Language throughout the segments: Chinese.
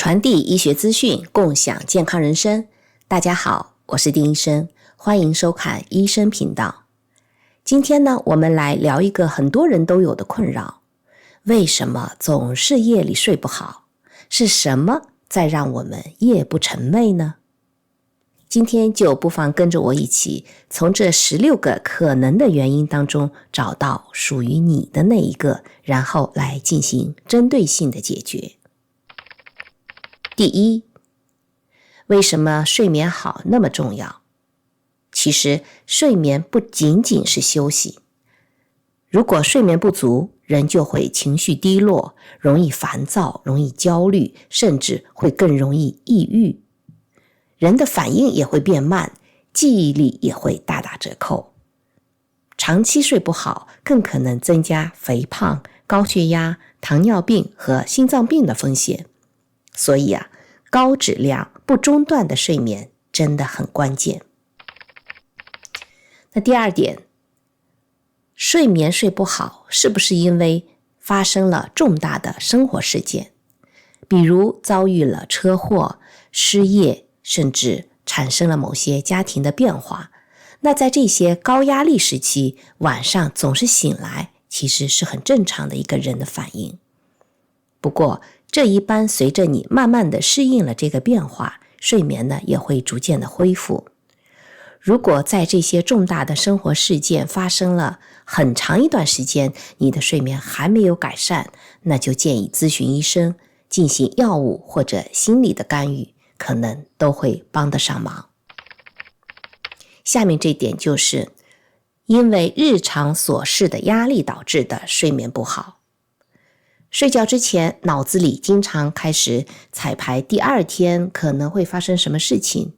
传递医学资讯，共享健康人生。大家好，我是丁医生，欢迎收看医生频道。今天呢，我们来聊一个很多人都有的困扰：为什么总是夜里睡不好？是什么在让我们夜不成寐呢？今天就不妨跟着我一起，从这16个可能的原因当中找到属于你的那一个，然后来进行针对性的解决。第一，为什么睡眠好那么重要？其实睡眠不仅仅是休息，如果睡眠不足，人就会情绪低落，容易烦躁，容易焦虑，甚至会更容易抑郁。人的反应也会变慢，记忆力也会大打折扣。长期睡不好，更可能增加肥胖、高血压、糖尿病和心脏病的风险。所以高质量不中断的睡眠真的很关键。那第二点，睡眠睡不好是不是因为发生了重大的生活事件，比如遭遇了车祸、失业，甚至产生了某些家庭的变化？那在这些高压力时期，晚上总是醒来，其实是很正常的一个人的反应。不过这一般随着你慢慢的适应了这个变化，睡眠呢也会逐渐的恢复。如果在这些重大的生活事件发生了很长一段时间，你的睡眠还没有改善，那就建议咨询医生，进行药物或者心理的干预，可能都会帮得上忙。下面这点就是因为日常琐事的压力导致的睡眠不好。睡觉之前，脑子里经常开始彩排第二天可能会发生什么事情，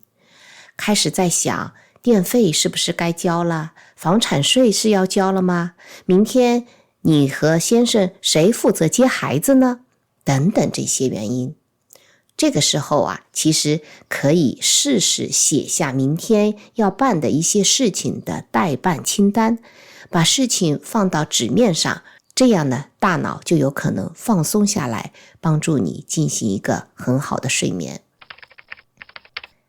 开始在想电费是不是该交了，房产税是要交了吗？明天你和先生谁负责接孩子呢？等等这些原因。这个时候其实可以试试写下明天要办的一些事情的待办清单，把事情放到纸面上，这样呢，大脑就有可能放松下来，帮助你进行一个很好的睡眠。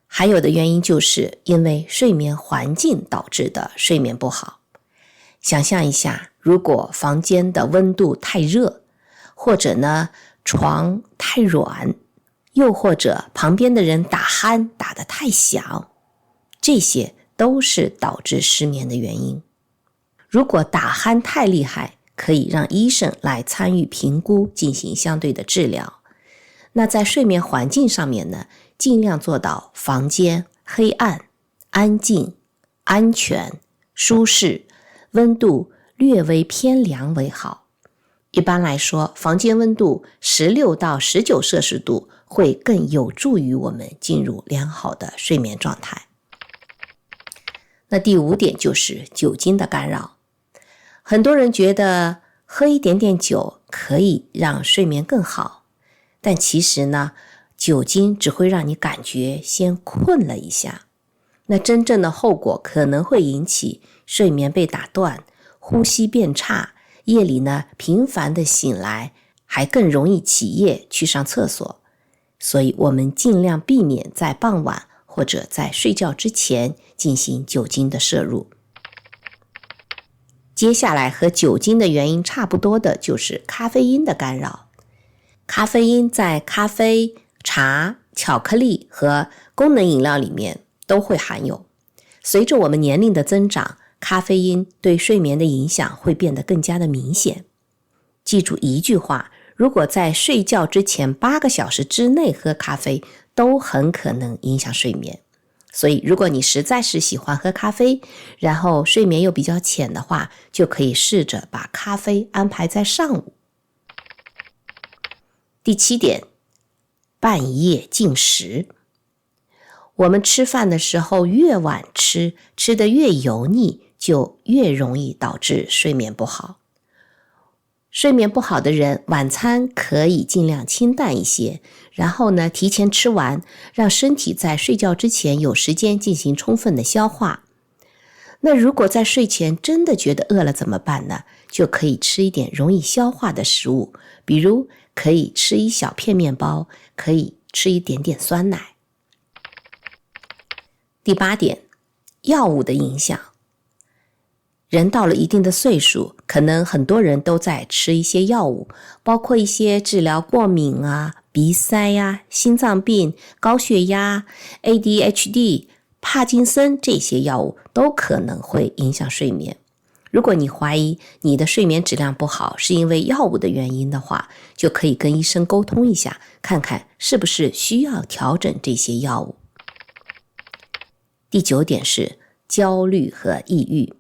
还有的原因就是因为睡眠环境导致的睡眠不好。想象一下，如果房间的温度太热，或者呢床太软，又或者旁边的人打鼾打得太响，这些都是导致失眠的原因。如果打鼾太厉害，可以让医生来参与评估，进行相对的治疗。那在睡眠环境上面呢，尽量做到房间黑暗、安静、安全、舒适，温度略微偏凉为好。一般来说，房间温度16到19摄氏度会更有助于我们进入良好的睡眠状态。那第5点就是酒精的干扰。很多人觉得喝一点点酒可以让睡眠更好，但其实呢，酒精只会让你感觉先困了一下，那真正的后果可能会引起睡眠被打断，呼吸变差，夜里呢频繁的醒来，还更容易起夜去上厕所。所以我们尽量避免在傍晚或者在睡觉之前进行酒精的摄入。接下来和酒精的原因差不多的就是咖啡因的干扰。咖啡因在咖啡、茶、巧克力和功能饮料里面都会含有。随着我们年龄的增长，咖啡因对睡眠的影响会变得更加的明显。记住一句话，如果在睡觉之前8个小时之内喝咖啡，都很可能影响睡眠。所以如果你实在是喜欢喝咖啡，然后睡眠又比较浅的话，就可以试着把咖啡安排在上午。第7点，半夜进食。我们吃饭的时候越晚吃，吃得越油腻，就越容易导致睡眠不好。睡眠不好的人，晚餐可以尽量清淡一些，然后呢，提前吃完，让身体在睡觉之前有时间进行充分的消化。那如果在睡前真的觉得饿了怎么办呢？就可以吃一点容易消化的食物，比如可以吃一小片面包，可以吃一点点酸奶。第8点，药物的影响。人到了一定的岁数，可能很多人都在吃一些药物，包括一些治疗过敏啊、鼻塞呀、心脏病、高血压、ADHD、帕金森这些药物都可能会影响睡眠。如果你怀疑你的睡眠质量不好是因为药物的原因的话，就可以跟医生沟通一下，看看是不是需要调整这些药物。第9点是焦虑和抑郁。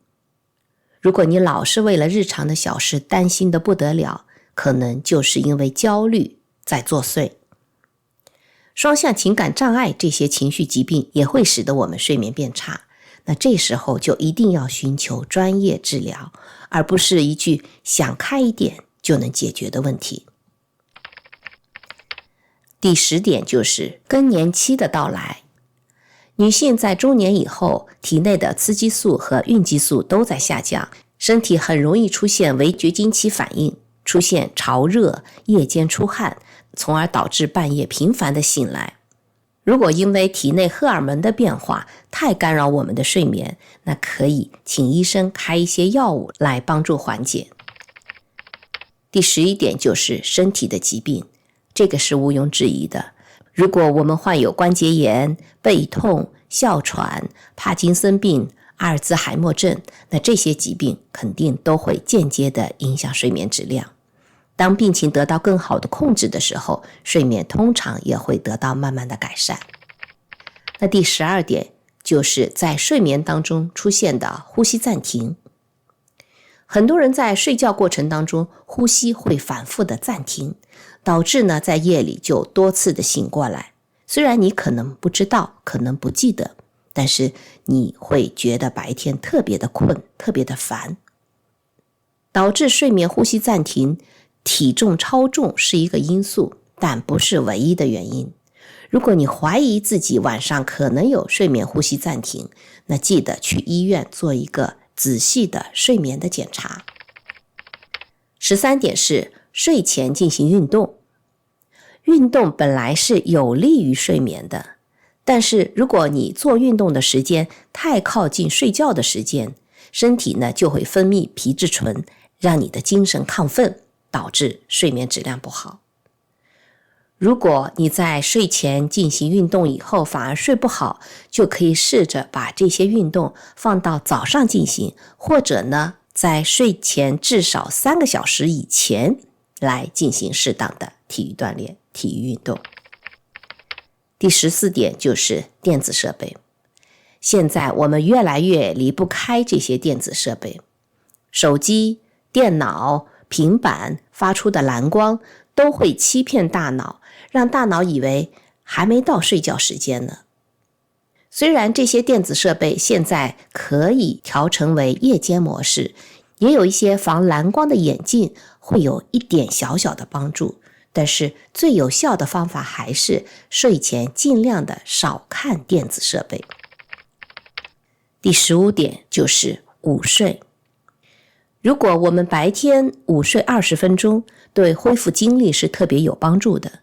如果你老是为了日常的小事担心得不得了，可能就是因为焦虑在作祟。双向情感障碍这些情绪疾病也会使得我们睡眠变差，那这时候就一定要寻求专业治疗，而不是一句想开一点就能解决的问题。第10点就是更年期的到来。女性在中年以后，体内的雌激素和孕激素都在下降，身体很容易出现围绝经期反应，出现潮热、夜间出汗，从而导致半夜频繁的醒来。如果因为体内荷尔蒙的变化太干扰我们的睡眠，那可以请医生开一些药物来帮助缓解。第11点就是身体的疾病，这个是毋庸置疑的。如果我们患有关节炎、背痛、哮喘、帕金森病、阿尔兹海默症，那这些疾病肯定都会间接的影响睡眠质量。当病情得到更好的控制的时候，睡眠通常也会得到慢慢的改善。那第12点就是在睡眠当中出现的呼吸暂停。很多人在睡觉过程当中，呼吸会反复的暂停，导致呢在夜里就多次的醒过来。虽然你可能不知道，可能不记得，但是你会觉得白天特别的困，特别的烦。导致睡眠呼吸暂停，体重超重是一个因素，但不是唯一的原因。如果你怀疑自己晚上可能有睡眠呼吸暂停，那记得去医院做一个仔细的睡眠的检查。13点是睡前进行运动。运动本来是有利于睡眠的，但是如果你做运动的时间太靠近睡觉的时间，身体呢就会分泌皮质醇，让你的精神亢奋，导致睡眠质量不好。如果你在睡前进行运动以后反而睡不好，就可以试着把这些运动放到早上进行，或者呢在睡前至少3个小时以前来进行适当的体育锻炼、体育运动。第14点就是电子设备。现在我们越来越离不开这些电子设备，手机、电脑、平板发出的蓝光都会欺骗大脑，让大脑以为还没到睡觉时间呢。虽然这些电子设备现在可以调成为夜间模式，也有一些防蓝光的眼镜会有一点小小的帮助，但是最有效的方法还是睡前尽量的少看电子设备。第15点就是午睡。如果我们白天午睡20分钟，对恢复精力是特别有帮助的。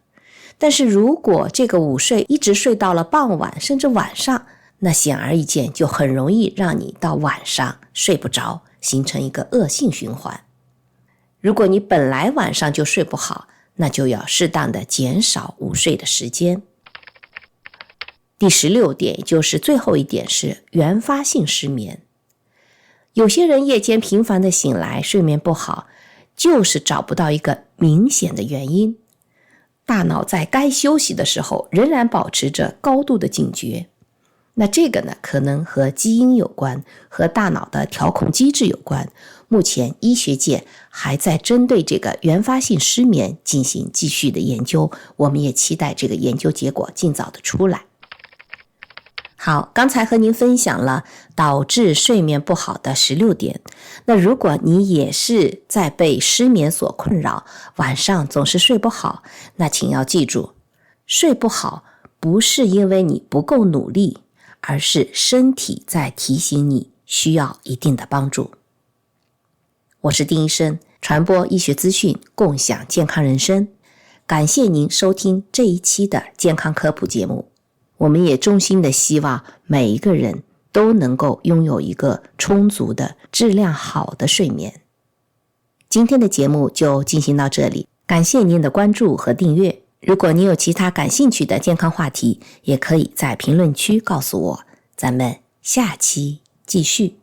但是如果这个午睡一直睡到了傍晚甚至晚上，那显而易见就很容易让你到晚上睡不着，形成一个恶性循环。如果你本来晚上就睡不好，那就要适当的减少午睡的时间。第16点，也就是最后一点，是原发性失眠。有些人夜间频繁的醒来，睡眠不好，就是找不到一个明显的原因。大脑在该休息的时候，仍然保持着高度的警觉。那这个呢，可能和基因有关，和大脑的调控机制有关。目前医学界还在针对这个原发性失眠进行继续的研究，我们也期待这个研究结果尽早的出来。好，刚才和您分享了导致睡眠不好的16点。那如果你也是在被失眠所困扰，晚上总是睡不好，那请要记住，睡不好不是因为你不够努力，而是身体在提醒你需要一定的帮助。我是丁医生，传播医学资讯，共享健康人生。感谢您收听这一期的健康科普节目。我们也衷心的希望每一个人都能够拥有一个充足的、质量好的睡眠。今天的节目就进行到这里，感谢您的关注和订阅。如果您有其他感兴趣的健康话题，也可以在评论区告诉我。咱们下期继续。